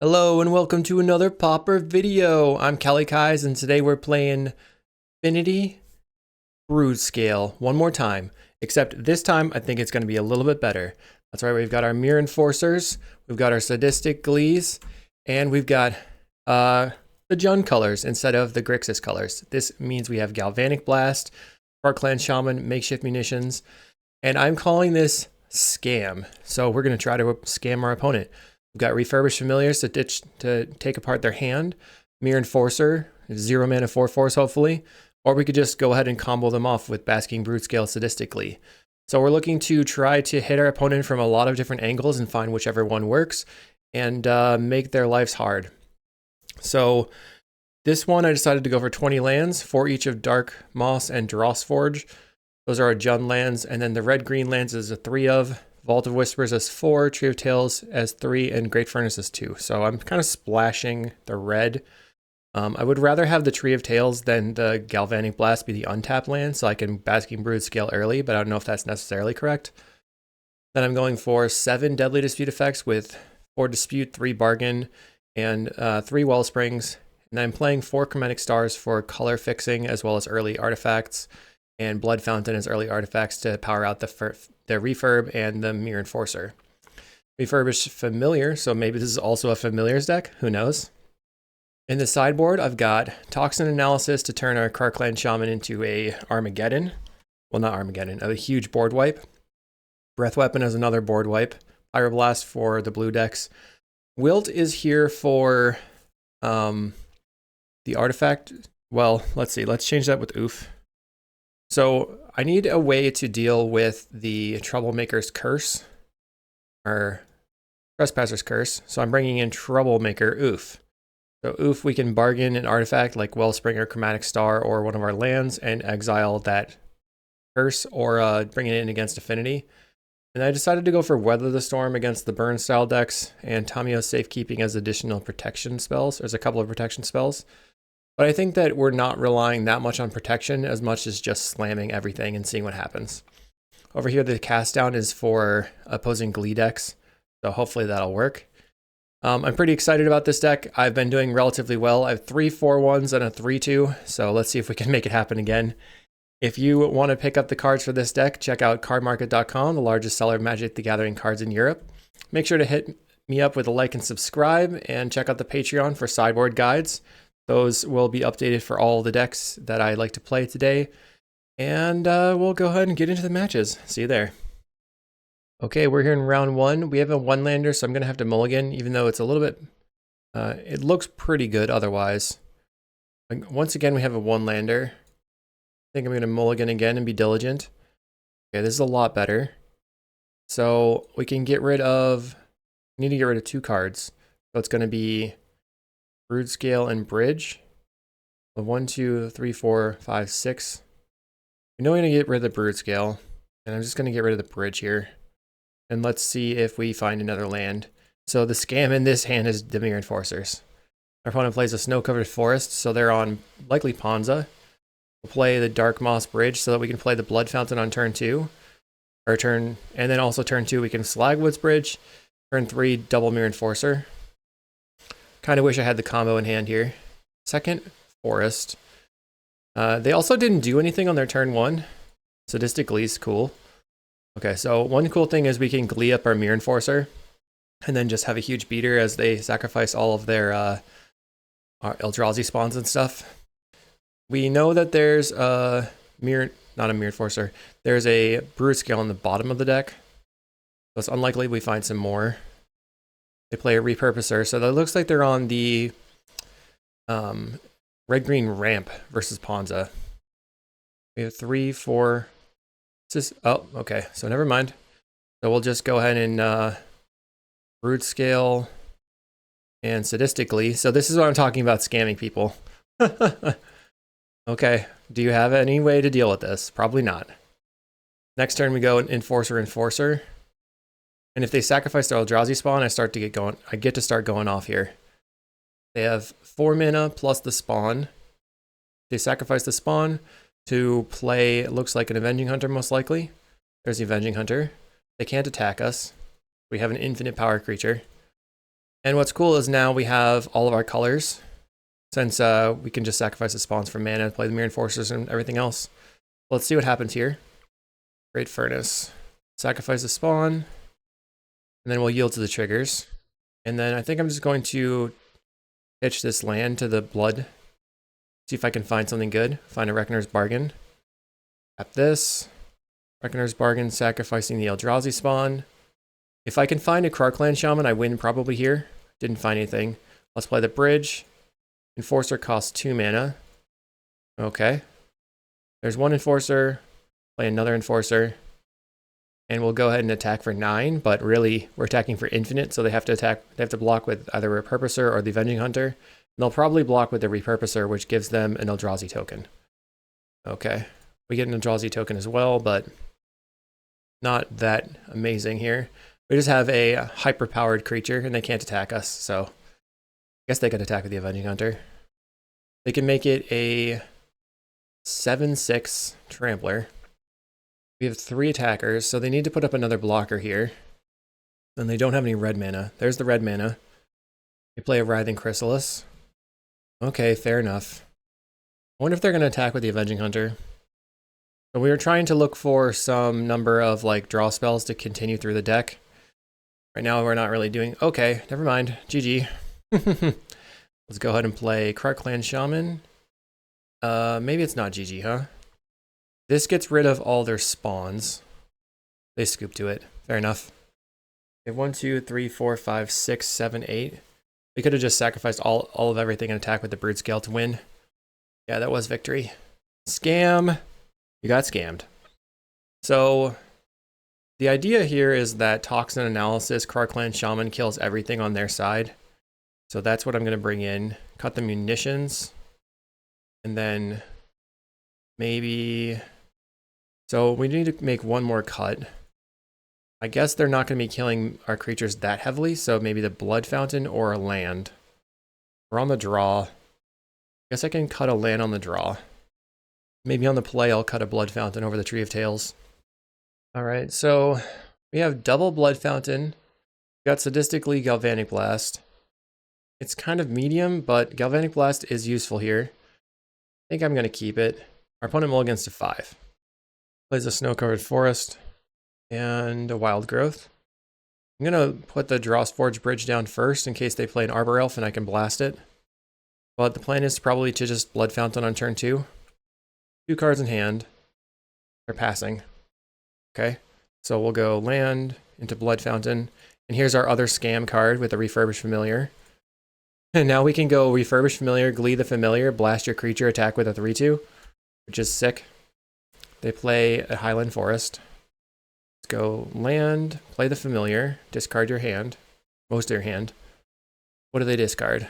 Hello and welcome to another Pauper video. I'm kalikaiz and today we're playing Affinity Brood Scale one more time. Except this time I think it's going to be a little bit better. That's right, we've got our Mirror Enforcers, we've got our Sadistic Glees, and we've got the Jund colors instead of the Grixis colors. This means we have Galvanic Blast, Parkland Shaman, Makeshift Munitions, and I'm calling this Scam. So we're going to try to scam our opponent. We've got Refurbished Familiars to take apart their hand. Mirror Enforcer, 0 mana 4/4s hopefully. Or we could just go ahead and combo them off with Basking Brute Scale Sadistically. So we're looking to try to hit our opponent from a lot of different angles and find whichever one works and make their lives hard. So this one I decided to go for 20 lands, 4 each of Dark Moss and Drossforge. Those are our Jund lands, and then the red-green lands is a 3 of. Vault of Whispers as 4, Tree of Tales as 3, and Great Furnace as 2. So I'm kind of splashing the red. I would rather have the Tree of Tales than the Galvanic Blast be the untapped land, so I can Basking Brood scale early, but I don't know if that's necessarily correct. Then I'm going for 7 Deadly Dispute effects with 4 Dispute, 3 Bargain, and 3 Wellsprings. And then I'm playing 4 Chromatic Stars for color fixing as well as early artifacts, and Blood Fountain as early artifacts to power out the Refurb and the Mirror Enforcer. Refurbished Familiar, so maybe this is also a Familiars deck, who knows. In the sideboard, I've got Toxin Analysis to turn our Parkland Shaman into a Armageddon. Well, not Armageddon, a huge board wipe. Breath Weapon as another board wipe. Pyroblast for the blue decks. Wilt is here for the artifact. Well, let's see, let's change that with Oof. So I need a way to deal with the Troublemaker's Curse, or Trespasser's Curse. So I'm bringing in Troublemaker Oof. So Oof, we can bargain an artifact like Wellspring or Chromatic Star or one of our lands and exile that curse, or bring it in against Affinity. And I decided to go for Weather the Storm against the burn style decks and Tamiyo's Safekeeping as additional protection spells. There's a couple of protection spells. But I think that we're not relying that much on protection as much as just slamming everything and seeing what happens. Over here, the cast down is for opposing Glee decks, so hopefully that'll work. I'm pretty excited about this deck. I've been doing relatively well. I have 3 4/1s and a 3/2, so let's see if we can make it happen again. If you want to pick up the cards for this deck, check out cardmarket.com, the largest seller of Magic the Gathering cards in Europe. Make sure to hit me up with a like and subscribe, and check out the Patreon for sideboard guides. Those will be updated for all the decks that I like to play today. And we'll go ahead and get into the matches. See you there. Okay, we're here in round 1. We have a 1-lander, so I'm going to have to mulligan, even though it's a little bit... it looks pretty good otherwise. Once again, we have a 1-lander. I think I'm going to mulligan again and be diligent. Okay, this is a lot better. So we can get rid of... We need to get rid of 2 cards. So it's going to be... Brood Scale and Bridge of 1, 2, 3, 4, 5, 6. We know we're going to get rid of the Brood Scale, and I'm just going to get rid of the Bridge here. And let's see if we find another land. So the scam in this hand is the Mirror Enforcers. Our opponent plays a Snow-Covered Forest, so they're on likely Ponza. We'll play the Dark Moss Bridge so that we can play the Blood Fountain on turn 2. And then also turn 2 we can Slagwoods Bridge. Turn 3 double Mirror Enforcer. Kind of wish I had the combo in hand here. Second, Forest. They also didn't do anything on their turn 1. Sadistic Glee's cool. Okay, so one cool thing is we can Glee up our Mirror Enforcer and then just have a huge beater as they sacrifice all of their Eldrazi spawns and stuff. We know that there's a not a Mirror Enforcer. There's a Brood Scale on the bottom of the deck. So it's unlikely we find some more. They play a Repurposer, so that looks like they're on the red-green ramp versus Ponza. We have 3, 4... Oh, okay, so never mind. So we'll just go ahead and Brood Scale and Sadistically. So this is what I'm talking about, scamming people. Okay, do you have any way to deal with this? Probably not. Next turn we go Enforcer. And if they sacrifice their Eldrazi spawn, I get to start going off here. They have 4 mana plus the spawn. They sacrifice the spawn to play, it looks like an Avenging Hunter most likely. There's the Avenging Hunter. They can't attack us. We have an infinite power creature. And what's cool is now we have all of our colors, since we can just sacrifice the spawns for mana, play the Mirror Enforcers and everything else. Let's see what happens here. Great Furnace. Sacrifice the spawn, and then we'll yield to the triggers. And then I think I'm just going to pitch this land to the blood. See if I can find something good. Find a Reckoner's Bargain. Tap this. Reckoner's Bargain, sacrificing the Eldrazi spawn. If I can find a Krarkland Shaman, I win probably here. Didn't find anything. Let's play the bridge. Enforcer costs 2 mana. Okay. There's one Enforcer. Play another Enforcer. And we'll go ahead and attack for 9, but really we're attacking for infinite, so they have to attack, they have to block with either a Repurposer or the Avenging Hunter. And they'll probably block with the Repurposer, which gives them an Eldrazi token. Okay. We get an Eldrazi token as well, but not that amazing here. We just have a hyper-powered creature, and they can't attack us, so I guess they could attack with the Avenging Hunter. They can make it a 7/6 Trampler. We have 3 attackers, so they need to put up another blocker here. And they don't have any red mana. There's the red mana. They play a Writhing Chrysalis. Okay, fair enough. I wonder if they're going to attack with the Avenging Hunter. So we were trying to look for some number of like draw spells to continue through the deck. Right now we're not really doing... Okay, never mind. GG. Let's go ahead and play Krarkland Shaman. Maybe it's not GG, huh? This gets rid of all their spawns. They scoop to it. Fair enough. We have 1, 2, 3, 4, 5, 6, 7, 8. We could have just sacrificed all of everything and attack with the Brood Scale to win. Yeah, that was victory. Scam! You got scammed. So, the idea here is that Toxin Analysis, Krarkland Shaman kills everything on their side. So that's what I'm going to bring in. Cut the munitions. And then maybe... So we need to make one more cut. I guess they're not going to be killing our creatures that heavily, so maybe the Blood Fountain or a land. We're on the draw. I guess I can cut a land on the draw. Maybe on the play I'll cut a Blood Fountain over the Tree of Tales. Alright, so we have double Blood Fountain. We got Sadistically Galvanic Blast. It's kind of medium, but Galvanic Blast is useful here. I think I'm going to keep it. Our opponent mulligans to 5. Plays a Snow-Covered Forest and a Wild Growth. I'm going to put the Drawsforge Bridge down first in case they play an Arbor Elf and I can blast it. But the plan is probably to just Blood Fountain on turn 2. 2 cards in hand. They're passing. Okay, so we'll go land into Blood Fountain. And here's our other scam card with a Refurbished Familiar. And now we can go Refurbished Familiar, Glee the Familiar, blast your creature, attack with a 3/2, which is sick. They play a Highland Forest. Let's go land, play the Familiar, discard your hand, most of your hand. What do they discard?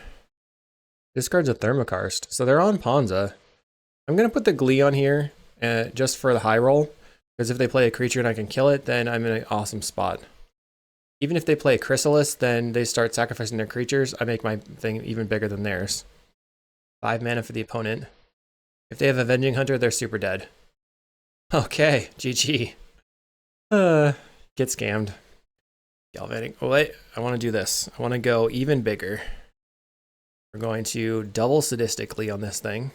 Discards a Thermokarst, so they're on Ponza. I'm going to put the Glee on here just for the high roll, because if they play a creature and I can kill it, then I'm in an awesome spot. Even if they play a Chrysalis, then they start sacrificing their creatures. I make my thing even bigger than theirs. 5 mana for the opponent. If they have Avenging Hunter, they're super dead. Okay, GG. Get scammed. Galvanic. Oh wait, I want to do this. I want to go even bigger. We're going to double Sadistically on this thing.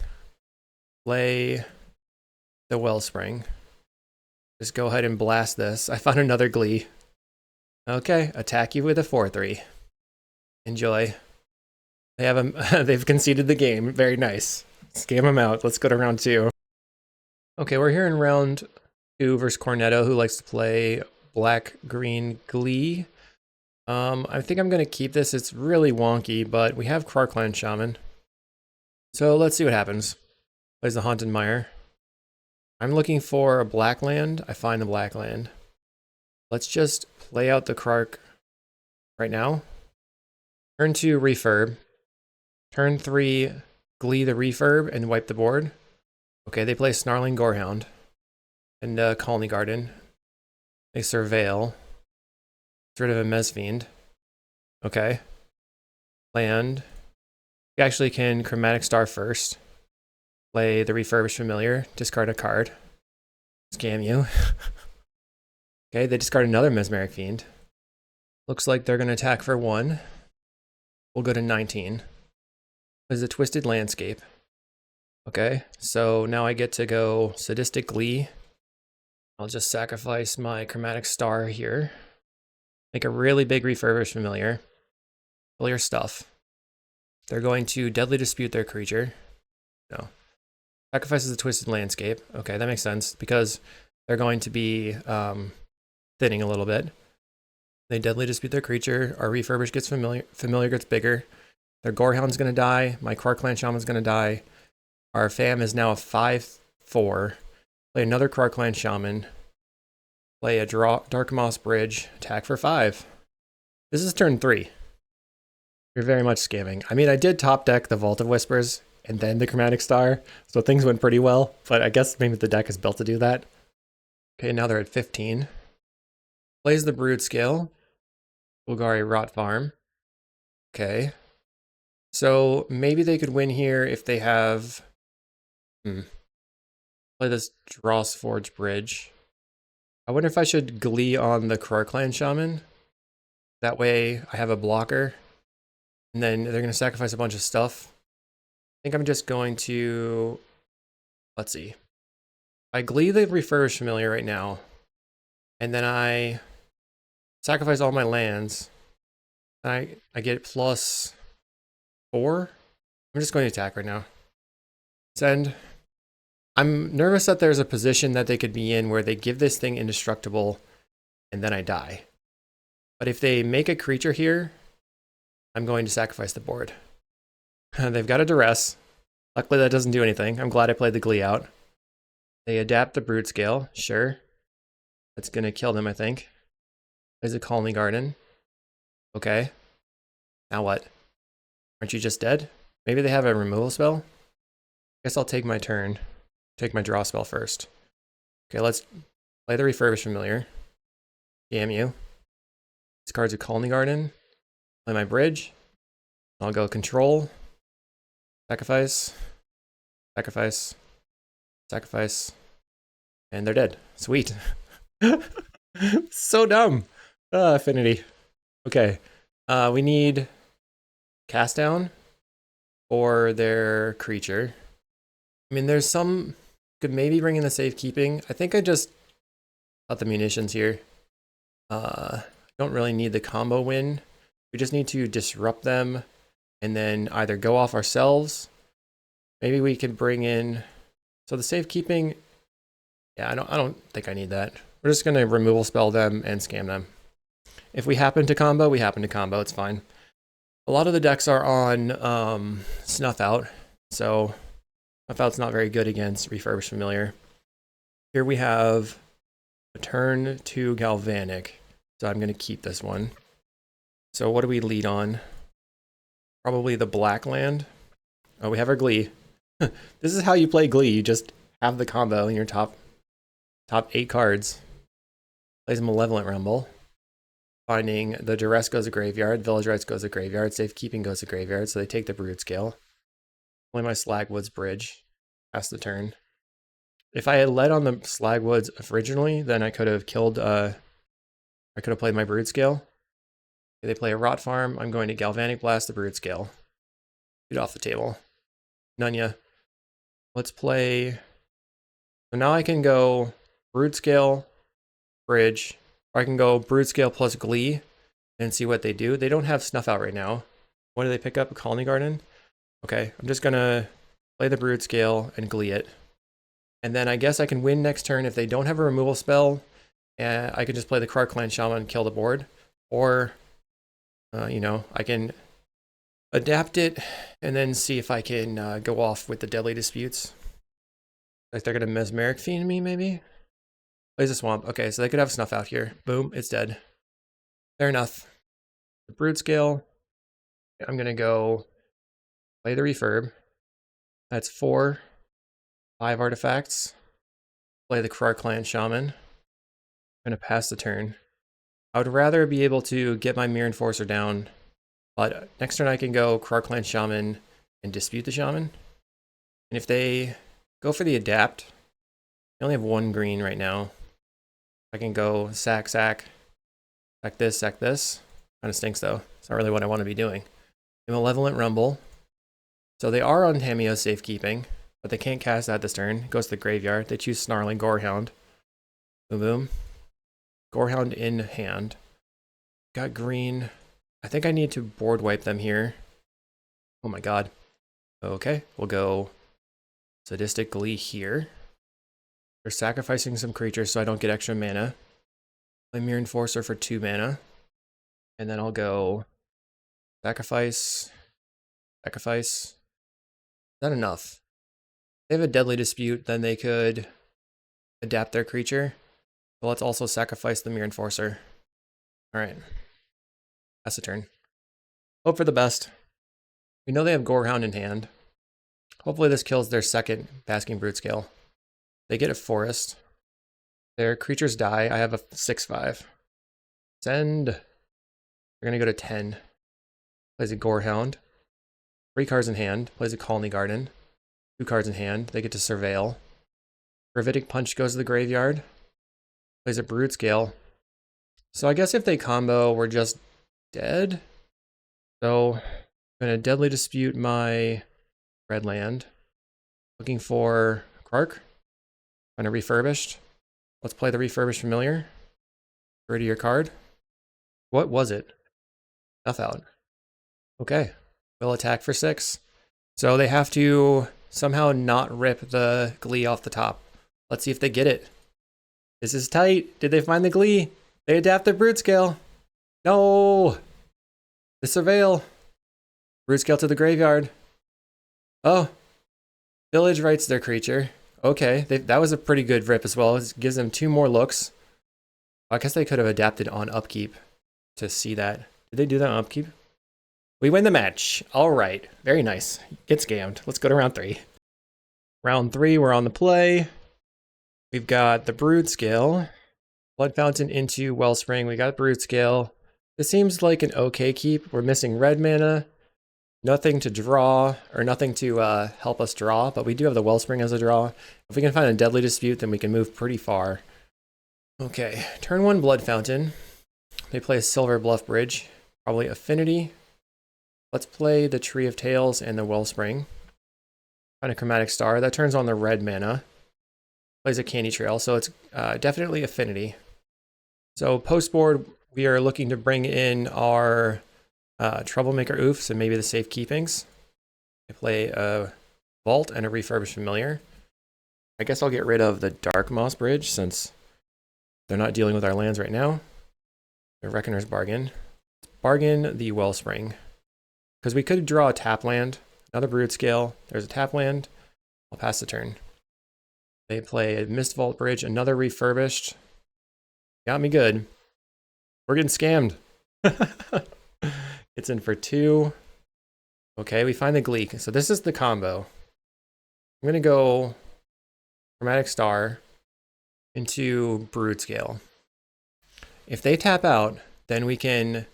Play the Wellspring. Just go ahead and blast this. I found another Glee. Okay, attack you with a 4/3. Enjoy. They have they've conceded the game. Very nice. Scam them out. Let's go to round 2. Okay, we're here in round 2 versus Cornetto, who likes to play black-green Glee. I think I'm going to keep this. It's really wonky, but we have Krarkland Shaman. So let's see what happens. Plays the Haunted Mire. I'm looking for a black land. I find the black land. Let's just play out the Krark right now. Turn 2, Refurb. Turn 3, Glee the Refurb and wipe the board. Okay, they play Snarling Gorehound and Colony Garden. They Surveil. Get rid of a Mezfiend. Okay. Land. You actually can Chromatic Star first. Play the Refurbished Familiar. Discard a card. Scam you. Okay, they discard another Mesmeric Fiend. Looks like they're going to attack for 1. we'll go to 19. There's a Twisted Landscape. Okay, so now I get to go Sadistic Glee. I'll just sacrifice my Chromatic Star here. Make a really big Refurbished Familiar. Kill your stuff. They're going to Deadly Dispute their creature. No. Sacrifices the Twisted Landscape. Okay, that makes sense because they're going to be thinning a little bit. They Deadly Dispute their creature. Our Refurbish gets familiar gets bigger. Their Gorehound's going to die. My Krark-Clan Shaman's going to die. Our fam is now a 5/4. Play another Krark-Clan Shaman. Play a Dark Moss Bridge. Attack for 5. This is turn 3. You're very much scamming. I mean, I did top deck the Vault of Whispers and then the Chromatic Star, so things went pretty well, but I guess maybe the deck is built to do that. Okay, now they're at 15. Plays the Brood Scale. Bulgari Rot Farm. Okay. So maybe they could win here if they have... Play this Dross Forge Bridge. I wonder if I should Glee on the Krark-Clan Shaman. That way I have a blocker. And then they're going to sacrifice a bunch of stuff. I think I'm just going to... Let's see. I Glee the Refurbished Familiar right now. And then I sacrifice all my lands. I get +4. I'm just going to attack right now. Send. I'm nervous that there's a position that they could be in where they give this thing indestructible and then I die. But if they make a creature here, I'm going to sacrifice the board. They've got a Duress. Luckily that doesn't do anything. I'm glad I played the Glee out. They adapt the Brood Scale. Sure. That's going to kill them, I think. There's a Colony Garden. Okay. Now what? Aren't you just dead? Maybe they have a removal spell? I guess I'll take my turn. Take my draw spell first. Okay, let's play the Refurbished Familiar. Damn you. This card's a Colony Garden. Play my bridge. I'll go Control. Sacrifice. Sacrifice. Sacrifice. And they're dead. Sweet. So dumb. Affinity. Okay. We need Cast Down for their creature. I mean, there's some... Could maybe bring in the Safekeeping. I think I just got the munitions here. Don't really need the combo win. We just need to disrupt them and then either go off ourselves. Maybe we can bring in... So the Safekeeping... Yeah, I don't think I need that. We're just going to removal spell them and scam them. If we happen to combo, we happen to combo. It's fine. A lot of the decks are on Snuff Out. So Snuff Out's not very good against Refurbished Familiar. Here we have a turn 2 Galvanic. So I'm going to keep this one. So what do we lead on? Probably the black land. Oh, we have our Glee. This is how you play Glee. You just have the combo in your top 8 cards. Plays Malevolent Rumble. Finding the Duress goes to graveyard, Village Rites goes to graveyard, Safekeeping goes to graveyard, so they take the Brood Scale. Play my Slagwoods Bridge. Pass the turn. If I had led on the Slagwoods originally, then I could have killed, I could have played my Brood Scale. They play a Rot Farm, I'm going to Galvanic Blast the Brood Scale. Get off the table. Nunya. Let's play... So now I can go Brood Scale, Bridge, or I can go Brood Scale plus Glee and see what they do. They don't have Snuff Out right now. What do they pick up? A Colony Garden? Okay, I'm just gonna play the Brood Scale and Glee it. And then I guess I can win next turn if they don't have a removal spell. And I can just play the Krark-Clan Shaman and kill the board. Or, you know, I can adapt it and then see if I can go off with the Deadly Disputes. Like they're gonna Mesmeric Fiend me, maybe? Plays a Swamp. Okay, so they could have Snuff Out here. Boom, it's dead. Fair enough. The Brood Scale. I'm gonna go play the Refurb. That's 4. 5 artifacts. Play the Krark-Clan Shaman. I'm gonna pass the turn. I would rather be able to get my Mirror Enforcer down, but next turn I can go Krark-Clan Shaman and Dispute the Shaman. And if they go for the Adapt, I only have 1 green right now. I can go sack this. Kind of stinks though. It's not really what I want to be doing. a Malevolent Rumble. So they are on Tamio's safekeeping, but they can't cast that this turn. It goes to the graveyard. They choose Snarling Gorehound. Boom, boom. Gorehound in hand. Got green. I think I need to board wipe them here. Oh my god. Okay, we'll go Sadistic Glee here. They're sacrificing some creatures so I don't get extra mana. Play Mirror Enforcer for 2 mana. And then I'll go sacrifice. Sacrifice. Not enough. If they have a Deadly Dispute, then they could adapt their creature. So let's also sacrifice the Mirror Enforcer. Alright. That's the turn. Hope for the best. We know they have Gorehound in hand. Hopefully this kills their second Basking Brute Scale. They get a Forest. Their creatures die. I have a 6/5. Send. They're going to go to 10. Plays a Gorehound. 3 cards in hand. Plays a Colony Garden. 2 cards in hand. They get to Surveil. Gravitic Punch goes to the graveyard. Plays a Brute Scale. So I guess if they combo, we're just dead. So I'm going to Deadly Dispute my red land. Looking for Krark. Kind of refurbished. Let's play the Refurbished Familiar. Ready your card. What was it? Stuff out. Okay. We'll attack for 6. So they have to somehow not rip the Glee off the top. Let's see if they get it. This is tight. Did they find the Glee? They adapt their Brute Scale. No! The Surveil. Brute Scale to the graveyard. Oh. Village writes their creature. Okay, that was a pretty good rip as well. It gives them 2 more looks. I guess they could have adapted on upkeep to see that. Did they do that on upkeep? We win the match. All right, very nice. Get scammed. Let's go to round 3. Round 3, we're on the play. We've got the Brood Scale. Blood Fountain into Wellspring. We got Brood Scale. This seems like an okay keep. We're missing red mana. Nothing to draw, or nothing to help us draw, but we do have the Wellspring as a draw. If we can find a Deadly Dispute, then we can move pretty far. Okay, turn 1 Blood Fountain. They play a Silver Bluff Bridge, probably Affinity. Let's play the Tree of Tales and the Wellspring. Find a Chromatic Star. That turns on the red mana. Plays a Candy Trail, so it's definitely Affinity. So post-board, we are looking to bring in our Troublemaker Oofs and maybe the Safekeepings. I play a Vault and a Refurbished Familiar. I guess I'll get rid of the Dark Moss Bridge since they're not dealing with our lands right now. The Reckoner's Bargain. Bargain the Wellspring. Because we could draw a tap land. Another Brood Scale. There's a tap land. I'll pass the turn. They play a Mist Vault Bridge, another Refurbished. Got me good. We're getting scammed. It's in for 2. Okay, we find the Glee. So this is the combo. I'm going to go Chromatic Star into Brood Scale. If they tap out, then we can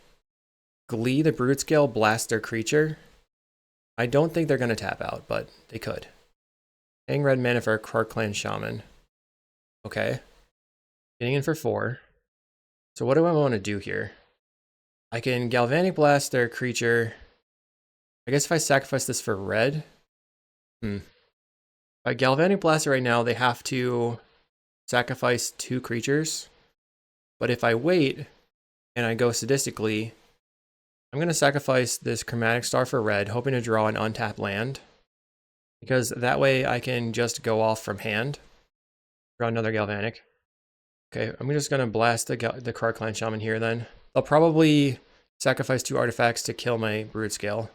Glee the Brood Scale, blast their creature. I don't think they're going to tap out, but they could. Paying red mana for a Krark Clan Shaman. Okay. Getting in for 4. So what do I want to do here? I can Galvanic Blast their creature. I guess if I sacrifice this for red. If I Galvanic Blast it right now, they have to sacrifice 2 creatures. But if I wait and I go Sadistically, I'm going to sacrifice this Chromatic Star for red, hoping to draw an untapped land. Because that way I can just go off from hand. Draw another Galvanic. Okay, I'm just going to blast the Krark Clan Shaman here then. I'll probably sacrifice 2 artifacts to kill my Brood Scale.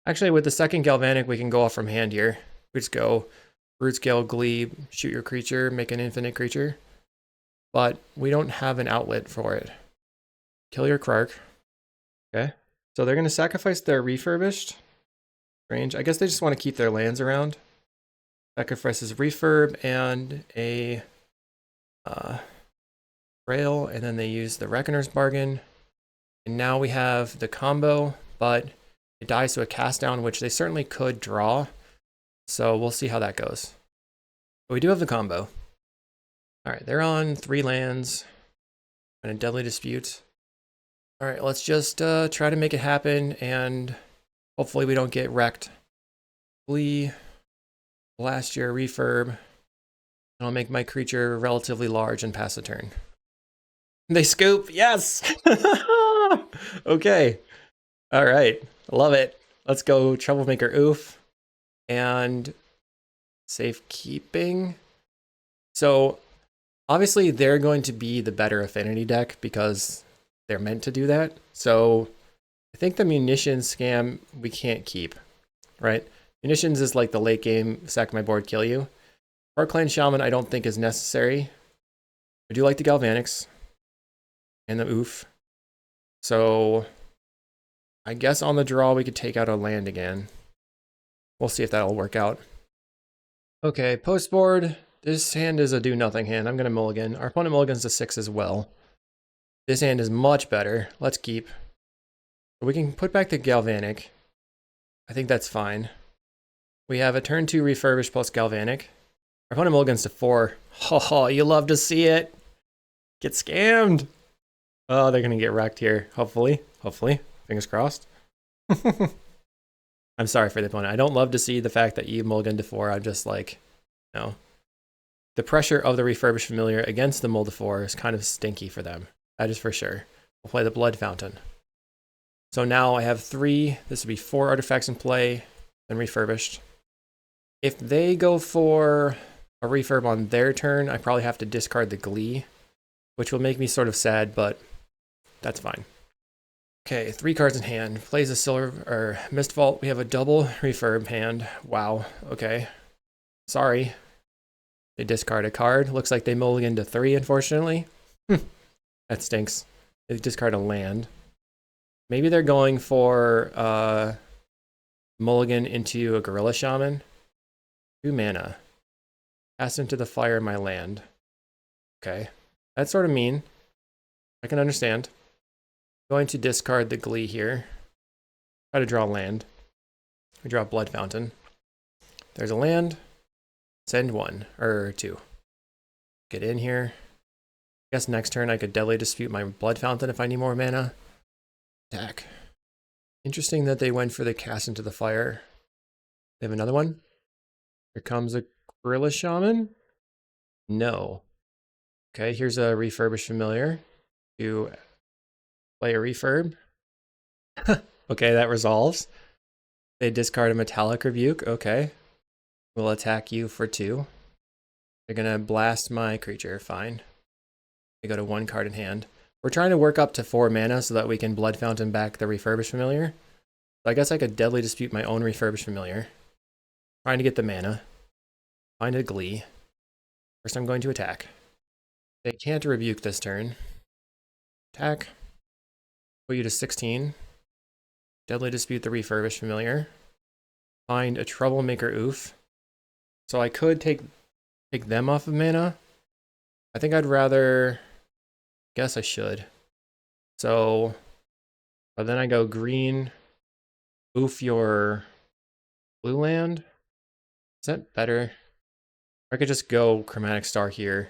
Actually, with the second Galvanic, we can go off from hand here. We just go Brood Scale, Glee, shoot your creature, make an infinite creature. But we don't have an outlet for it. Kill your Krark. Okay, so they're going to sacrifice their Refurbished. Strange. I guess they just want to keep their lands around. Sacrifices Refurb and a Rail, and then they use the Reckoner's Bargain. And now we have the combo, but it dies to a cast down, which they certainly could draw. So we'll see how that goes. But we do have the combo. All right, they're on 3 lands and a Deadly Dispute. All right, let's just try to make it happen and Hopefully we don't get wrecked. Glee, blast your refurb, and I'll make my creature relatively large and pass the turn. They scoop, yes! Okay, all right, love it. Let's go Troublemaker Oof, and safekeeping. So obviously they're going to be the better affinity deck because they're meant to do that. So I think the munitions scam we can't keep, right? Munitions is like the late game, sack my board, kill you. Our Clan Shaman I don't think is necessary. I do like the Galvanics and the Oof. So I guess on the draw we could take out a land again. We'll see if that'll work out. Okay, post board. This hand is a do nothing hand. I'm gonna mulligan. Our opponent mulligans to 6 as well. This hand is much better. Let's keep. We can put back the Galvanic. I think that's fine. We have a turn 2 refurbish plus Galvanic. Our opponent mulligans to 4. Oh, you love to see it. Get scammed. Oh, they're gonna get wrecked here. Hopefully. Hopefully. Fingers crossed. I'm sorry for the opponent. I don't love to see the fact that you mulligan to 4. I'm just like, no. The pressure of the refurbished familiar against the mull to 4 is kind of stinky for them. That is for sure. We'll play the Blood Fountain. So now I have 3. This would be 4 artifacts in play, then refurbished. If they go for a refurb on their turn, I probably have to discard the Glee, which will make me sort of sad, but that's fine. Okay, 3 cards in hand. Plays a Silver or Mist Vault. We have a double refurb hand. Wow. Okay. Sorry. They discard a card. Looks like they mulligan to 3, unfortunately. That stinks. They discard a land. Maybe they're going for mulligan into a Gorilla Shaman. 2 mana. Pass into the fire my land. Okay. That's sort of mean. I can understand. Going to discard the Glee here. Try to draw land. We draw Blood Fountain. There's a land. Send 1 or 2. Get in here. I guess next turn I could deadly dispute my Blood Fountain if I need more mana. Attack. Interesting that they went for the cast into the fire. They have another one. Here comes a Gorilla Shaman. No. Okay, here's a refurbished familiar to play a refurb. Okay, that resolves. They discard a Metallic Rebuke. Okay. We'll attack you for 2. They're gonna blast my creature. Fine. They go to 1 card in hand. We're trying to work up to 4 mana so that we can Blood Fountain back the refurbished familiar. So I guess I could deadly dispute my own refurbished familiar. Trying to get the mana. Find a Glee. First I'm going to attack. They can't rebuke this turn. Attack. Put you to 16. Deadly dispute the refurbished familiar. Find a Troublemaker Oof. So I could take them off of mana. I think I'd rather... Guess I should. So... But then I go green. Oof your blue land. Is that better? Or I could just go Chromatic Star here.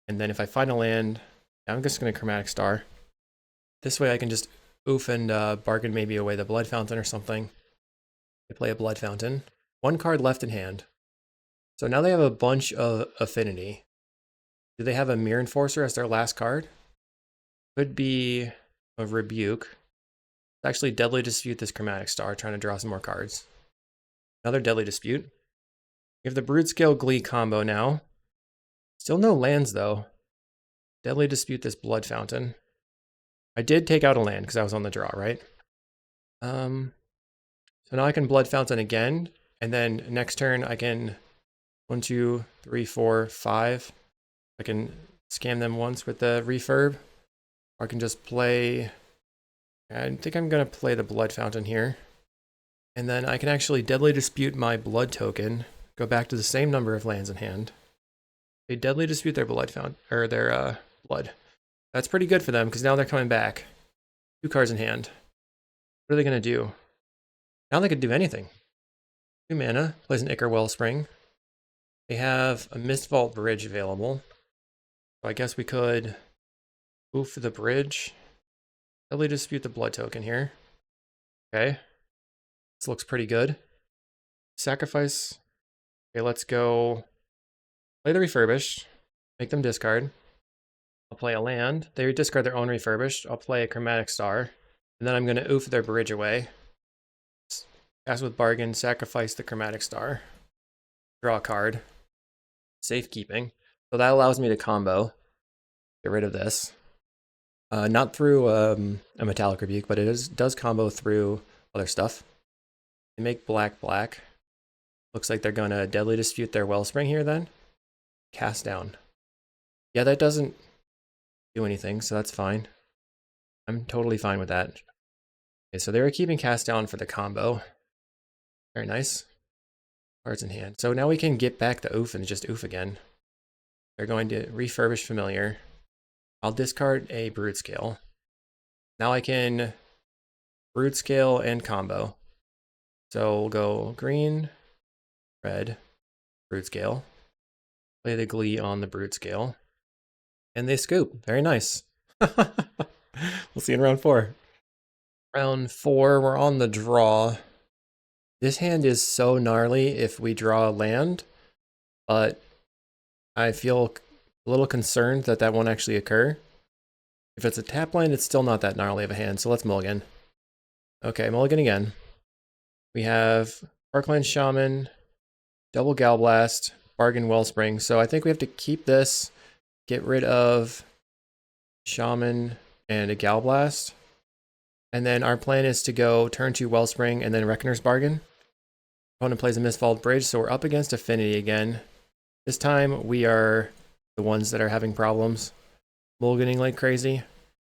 And then if I find a land, I'm just going to Chromatic Star. This way I can just oof and bargain maybe away the Blood Fountain or something. They play a Blood Fountain. 1 card left in hand. So now they have a bunch of affinity. Do they have a Mirror Enforcer as their last card? Could be a Rebuke. Actually, Deadly Dispute this Chromatic Star, trying to draw some more cards. Another Deadly Dispute. We have the Brood-Scale Glee combo now. Still no lands, though. Deadly Dispute this Blood Fountain. I did take out a land because I was on the draw, right? So now I can Blood Fountain again, and then next turn I can 1, 2, 3, 4, 5. I can scam them once with the refurb. Or I can just play... I think I'm going to play the Blood Fountain here. And then I can actually Deadly Dispute my Blood token. Go back to the same number of lands in hand. They Deadly Dispute their Blood Fountain, or their Blood. That's pretty good for them, because now they're coming back. 2 cards in hand. What are they going to do? Now they could do anything. 2 mana, plays an Ichor Wellspring. They have a Mist Vault Bridge available. So I guess we could oof for the bridge. Deadly Dispute the Blood token here. Okay. This looks pretty good. Sacrifice. Okay, let's go play the refurbished. Make them discard. I'll play a land. They discard their own refurbished. I'll play a chromatic star. And then I'm going to oof their bridge away. Cast with bargain, sacrifice the chromatic star. Draw a card. Safekeeping. So that allows me to combo. Get rid of this. Not through a metallic rebuke, but it does combo through other stuff. They make black. Looks like they're gonna deadly dispute their wellspring here then. Cast down. Yeah, that doesn't do anything, so that's fine. I'm totally fine with that. Okay, so they were keeping cast down for the combo. Very nice. Cards in hand. So now we can get back the oof and just oof again. They're going to refurbish familiar. I'll discard a brood scale. Now I can brood scale and combo. So we'll go green, red, brood scale. Play the Glee on the brood scale. And they scoop. Very nice. We'll see in round 4. Round 4, we're on the draw. This hand is so gnarly if we draw a land, but I feel a little concerned that that won't actually occur. If it's a tap land, it's still not that gnarly of a hand, so let's mulligan. Okay, mulligan again. We have Parkland Shaman, double Galblast, bargain Wellspring. So I think we have to keep this, get rid of Shaman and a Galblast. And then our plan is to go turn 2 Wellspring and then Reckoner's Bargain. Opponent plays a Mistfall Bridge, so we're up against Affinity again. This time we are the ones that are having problems, mulliganing like crazy.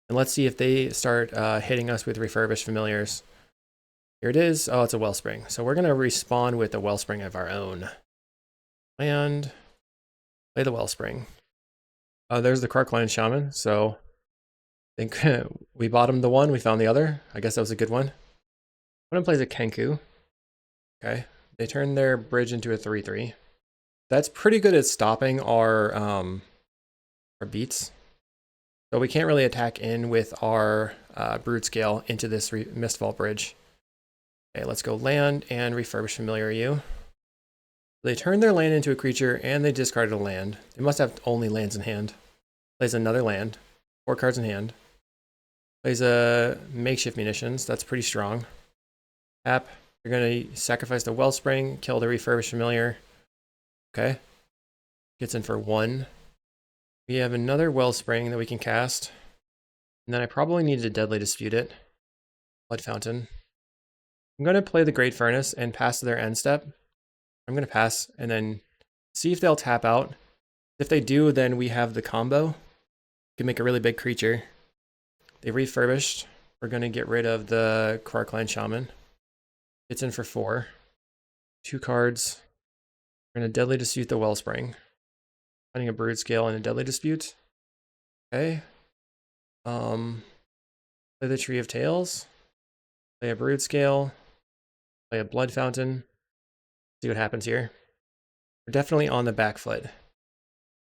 And let's see if they start hitting us with refurbished familiars. Here it is. Oh, it's a Wellspring. So we're going to respawn with a Wellspring of our own. And play the Wellspring. There's the Karkline Shaman. So I think we bottomed the one, we found the other. I guess that was a good one. Opponent plays a Kenku. Okay. They turn their bridge into a 3/3. That's pretty good at stopping our beats. So we can't really attack in with our brood scale into this Mistfall bridge. Okay, let's go land and refurbish familiar you. They turn their land into a creature and they discarded a land. They must have only lands in hand. Plays another land. 4 cards in hand. Plays a makeshift munitions. That's pretty strong. Tap. You're going to sacrifice the Wellspring, kill the refurbished familiar. Okay. Gets in for 1. We have another Wellspring that we can cast. And then I probably need to deadly dispute it. Blood Fountain. I'm going to play the Great Furnace and pass to their end step. I'm going to pass and then see if they'll tap out. If they do, then we have the combo. We can make a really big creature. They refurbished. We're going to get rid of the Karkline Shaman. It's in for 4. 2 cards. We're going to deadly dispute the Wellspring. Finding a brood scale and a deadly dispute. Okay. Play the Tree of Tails. Play a brood scale. Play a blood fountain. See what happens here. We're definitely on the back foot.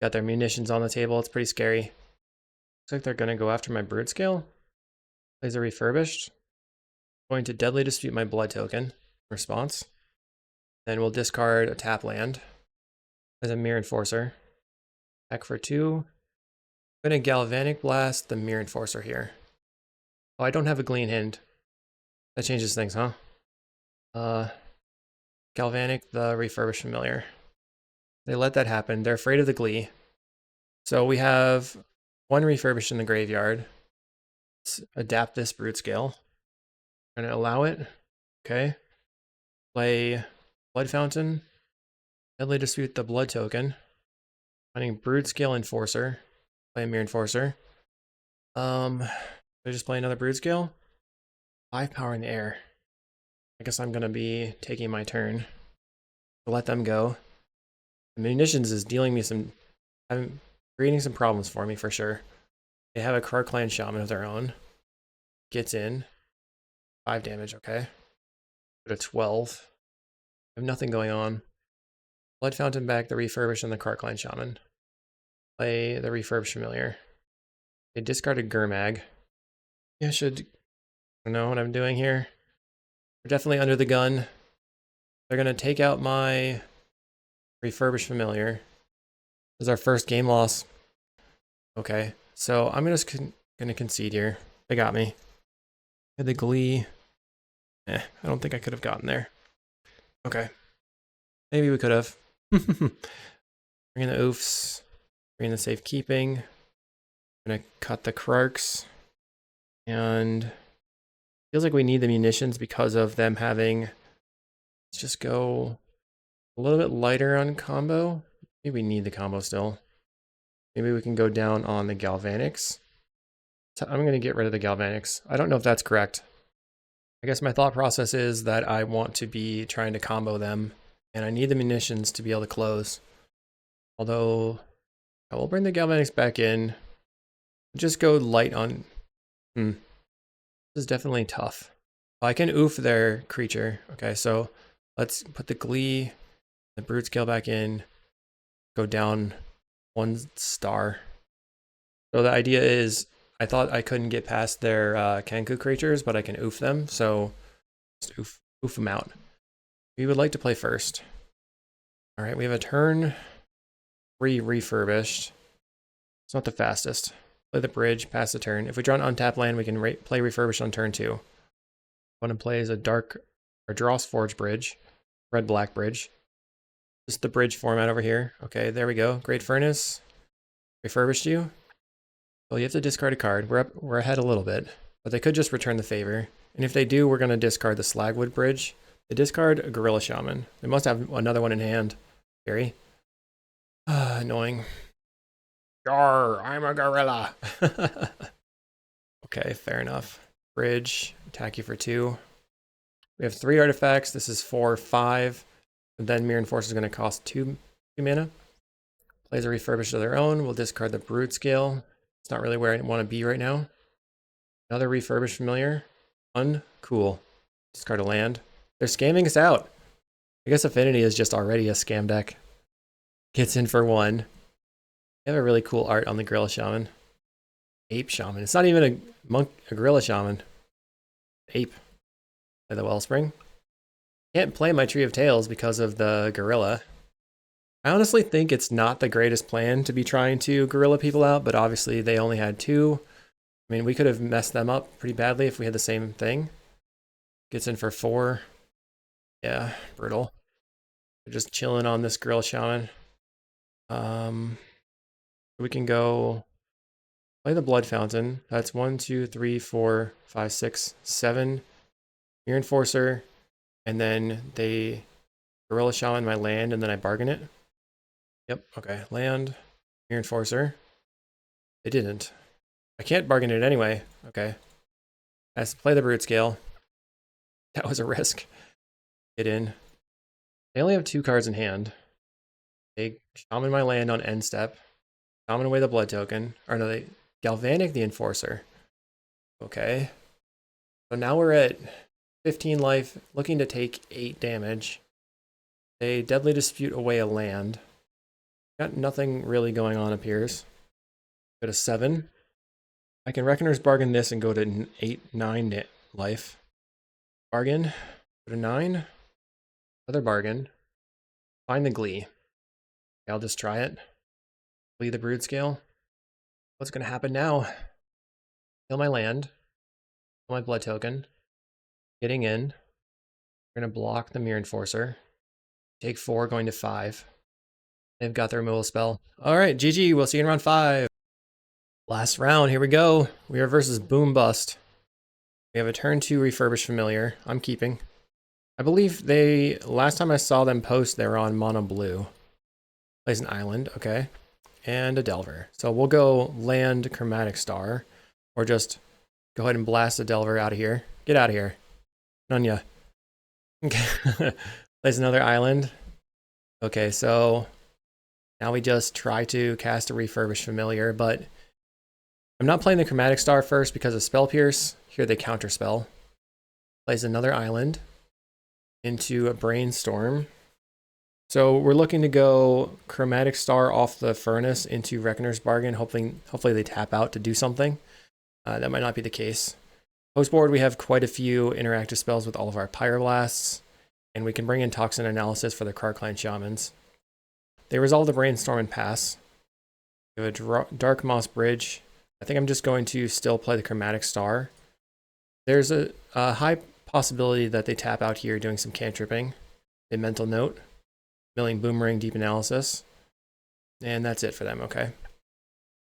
Got their munitions on the table. It's pretty scary. Looks like they're going to go after my brood scale. Plays a refurbished. Going to deadly dispute my blood token. Response. Then we'll discard a tap land. As a Mirror Enforcer. Back for 2. I'm going to Galvanic Blast the Mirror Enforcer here. Oh, I don't have a Glee in hand. That changes things, huh? Galvanic the Refurbished Familiar. They let that happen. They're afraid of the Glee. So we have 1 refurbished in the graveyard. Let's adapt this brood scale. I'm going to allow it. Okay. Play Blood Fountain. Deadly dispute the blood token. Finding brood scale enforcer. Play a Mirror Enforcer. I just play another brood scale. 5 power in the air. I guess I'm gonna be taking my turn. To let them go. The munitions is dealing me some, I'm creating some problems for me for sure. They have a Karkline Shaman of their own. Gets in. 5 damage, okay. Go to 12. I have nothing going on. Blood Fountain back, the Refurbish, and the Karkline Shaman. Play the Refurbished Familiar. They discarded Gurmag. Yeah, I don't know what I'm doing here. We're definitely under the gun. They're going to take out my refurbished familiar. This is our first game loss. Okay, so I'm just going to concede here. They got me. Had the Glee. I don't think I could have gotten there. Okay. Maybe we could have. Bring in the oofs. Bring in the safekeeping. I'm going to cut the Krarks. And feels like we need the munitions because of them having... Let's just go a little bit lighter on combo. Maybe we need the combo still. Maybe we can go down on the galvanics. I'm going to get rid of the galvanics. I don't know if that's correct. I guess my thought process is that I want to be trying to combo them, and I need the munitions to be able to close. Although, I will bring the galvanics back in. Just go light on... This is definitely tough. I can oof their creature. Okay, so let's put the Glee, the Brute Scale back in. Go down 1 star. So the idea is, I thought I couldn't get past their Kenku creatures, but I can oof them, so just oof them out. We would like to play first. All right, we have a turn 3 refurbished. It's not the fastest. Play the bridge, pass the turn. If we draw an untapped land, we can play refurbished on turn 2. One to play is a dark or Dross Forge bridge, red-black bridge. Just the bridge format over here. Okay, there we go. Great Furnace. Refurbished you. Well, you have to discard a card. We're ahead a little bit, but they could just return the favor. And if they do, we're going to discard the Slagwood Bridge. They discard a Gorilla Shaman. They must have another one in hand. Scary. Annoying. Yarr, I'm a gorilla. Okay, fair enough. Bridge, attack you for 2. We have 3 artifacts. This is 4, 5. And then Mirror Enforcer is going to cost 2 mana. Plays a refurbished of their own. We'll discard the Brute Scale. It's not really where I want to be right now. Another refurbished familiar. Uncool. Discard a land. They're scamming us out. I guess Affinity is just already a scam deck. Gets in for 1. They have a really cool art on the Gorilla Shaman. Ape Shaman. It's not even a Gorilla Shaman. Ape. By the Wellspring. Can't play my Tree of Tails because of the Gorilla. I honestly think it's not the greatest plan to be trying to gorilla people out, but obviously they only had 2. I mean, we could have messed them up pretty badly if we had the same thing. Gets in for 4. Yeah, brutal. We're just chilling on this Gorilla Shaman. We can go play the Blood Fountain. That's 1, 2, 3, 4, 5, 6, 7. Mirror Enforcer. And then they Gorilla Shaman my land, and then I bargain it. Yep, okay. Land, Mirror Enforcer. They didn't. I can't bargain it anyway. Okay. I have to play the Brute Scale. That was a risk. Get in. They only have 2 cards in hand. They Shaman my land on end step. Shaman away the Blood Token. Or no, they Galvanic the Enforcer. Okay. So now we're at 15 life, looking to take 8 damage. They Deadly Dispute away a land. Got nothing really going on, appears. Go to 7. I can Reckoner's Bargain this and go to 8, 9 life. Bargain. Go to 9. Another bargain. Find the Glee. Okay, I'll just try it. Glee the Brood Scale. What's going to happen now? Kill my land. Kill my Blood Token. Getting in. We're going to block the Mirror Enforcer. Take 4, going to 5. They've got their removal spell. All right, GG. We'll see you in round 5. Last round. Here we go. We are versus Boom Bust. We have a turn 2 refurbished familiar. I'm keeping. I believe last time I saw them post, they were on mono blue. Plays an island. Okay. And a Delver. So we'll go land Chromatic Star. Or just go ahead and blast the Delver out of here. Get out of here. None ya. Okay. Plays another island. Okay, so now we just try to cast a refurbished familiar, but I'm not playing the Chromatic Star first because of Spell Pierce. Here they counter spell. Plays another island into a Brainstorm. So we're looking to go Chromatic Star off the Furnace into Reckoner's Bargain, hopefully they tap out to do something. That might not be the case. Post board, we have quite a few interactive spells with all of our Pyroblasts, and we can bring in Toxin Analysis for the Krark-Clan Shamans. They resolve the Brainstorm and pass. We have a Dark Moss Bridge. I think I'm just going to still play the Chromatic Star. There's a high possibility that they tap out here doing some cantripping. A Mental Note, milling Boomerang, Deep Analysis, and that's it for them, okay?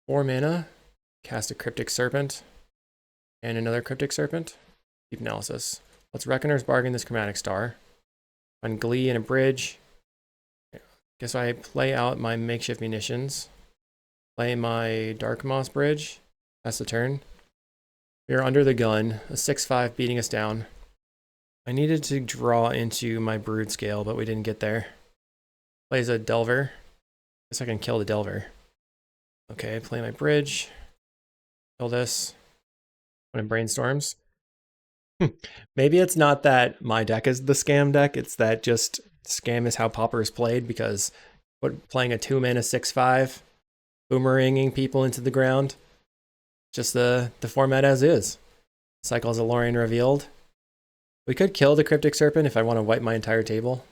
4 mana, cast a Cryptic Serpent, and another Cryptic Serpent, Deep Analysis. Let's Reckoner's Bargain this Chromatic Star. On Glee and a Bridge, guess I play out my Makeshift Munitions, play my Dark Moss Bridge, pass the turn. We are under the gun, a 6/5 beating us down. I needed to draw into my Brood Scale, but we didn't get there. Plays a Delver. Guess I can kill the Delver. Okay, play my Bridge. Kill this. When it Brainstorms. Maybe it's not that my deck is the scam deck, it's that just scam is how Pauper is played, because playing a 2 mana 6/5, boomeranging people into the ground, just the format as is. Cycles a Lorien Revealed. We could kill the Cryptic Serpent if I want to wipe my entire table.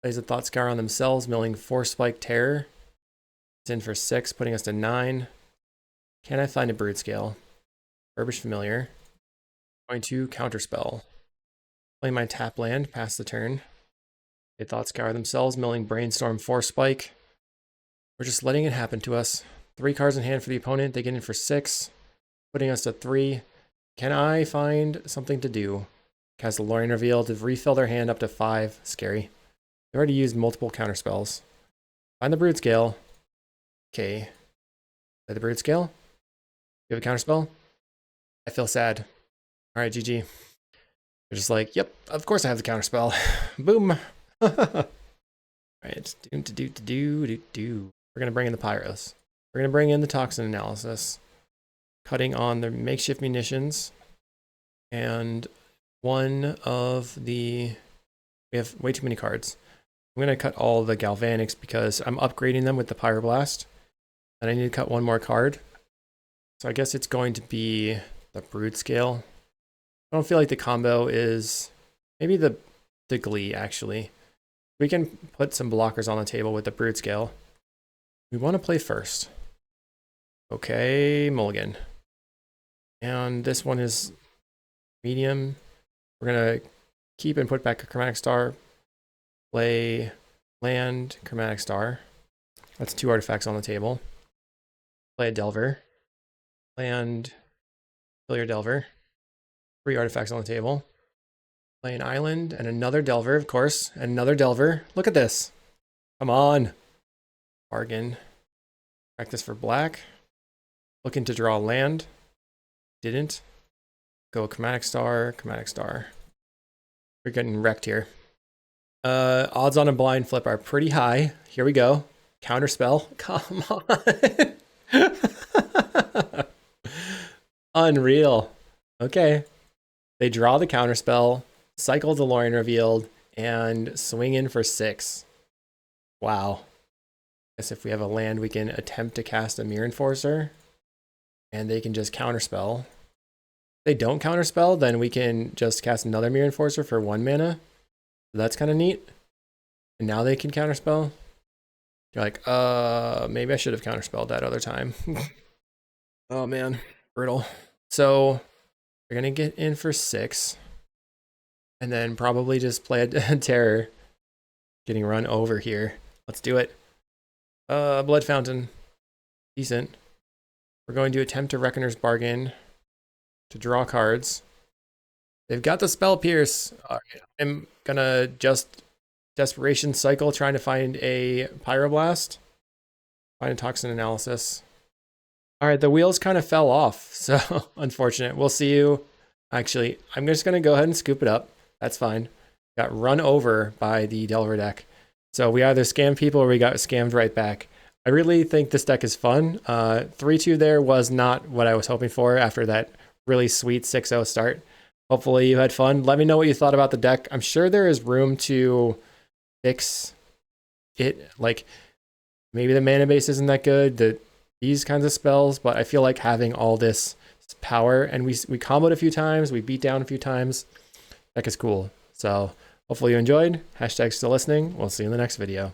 Plays a Thought Scour on themselves, milling 4 Spike Terror. It's in for 6, putting us to 9. Can I find a Brood Scale? Furbish Familiar. Going to Counterspell. Play my tap land, pass the turn. They Thought Scour themselves, milling Brainstorm 4 Spike. We're just letting it happen to us. 3 cards in hand for the opponent, they get in for 6, putting us to 3. Can I find something to do? Cast a Lorien Reveal to refill their hand up to 5. Scary. They already used multiple counterspells. Find the Brood Scale. Okay. Play the Brood Scale. You have a counterspell? I feel sad. Alright, GG. They're just like, yep, of course I have the counterspell. Boom. Alright, We're gonna bring in the Pyros. We're gonna bring in the Toxin Analysis. Cutting on the Makeshift Munitions. And one of the... We have way too many cards. I'm going to cut all the Galvanics because I'm upgrading them with the Pyroblast. And I need to cut one more card. So I guess it's going to be the Brood Scale. I don't feel like the combo is... Maybe the Glee, actually. We can put some blockers on the table with the Brood Scale. We want to play first. Okay, mulligan. And this one is medium. We're going to keep and put back a Chromatic Star. Play land, Chromatic Star. That's 2 artifacts on the table. Play a Delver. Land, kill your Delver. 3 artifacts on the table. Play an island and another Delver, of course. And another Delver. Look at this. Come on. Bargain. Practice for black. Looking to draw land. Didn't. Go Chromatic Star, Chromatic Star. We're getting wrecked here. Odds on a blind flip are pretty high. Here we go. Counterspell. Come on. Unreal. Okay. They draw the counterspell, cycle the Lorien Revealed, and swing in for 6. Wow. Guess if we have a land, we can attempt to cast a Mirror Enforcer, and they can just counterspell. If they don't counterspell, then we can just cast another Mirror Enforcer for 1 mana. So that's kind of neat. And now they can counterspell. You're like, maybe I should have counterspelled that other time. Oh man, brutal. So we're gonna get in for 6. And then probably just play a terror. Getting run over here. Let's do it. Blood Fountain. Decent. We're going to attempt to Reckoner's Bargain to draw cards. They've got the Spell Pierce. I'm gonna just Desperation Cycle, trying to find a Pyroblast. Find a Toxin Analysis. Alright, the wheels kind of fell off, so unfortunate. We'll see you. Actually, I'm just gonna go ahead and scoop it up. That's fine. Got run over by the Delver deck. So we either scammed people or we got scammed right back. I really think this deck is fun. 3-2 there was not what I was hoping for after that really sweet 6-0 start. Hopefully you had fun. Let me know what you thought about the deck. I'm sure there is room to fix it. Like maybe the mana base isn't that good, these kinds of spells, but I feel like having all this power, and we comboed a few times, we beat down a few times. That is cool. So hopefully you enjoyed. Hashtag still listening. We'll see you in the next video.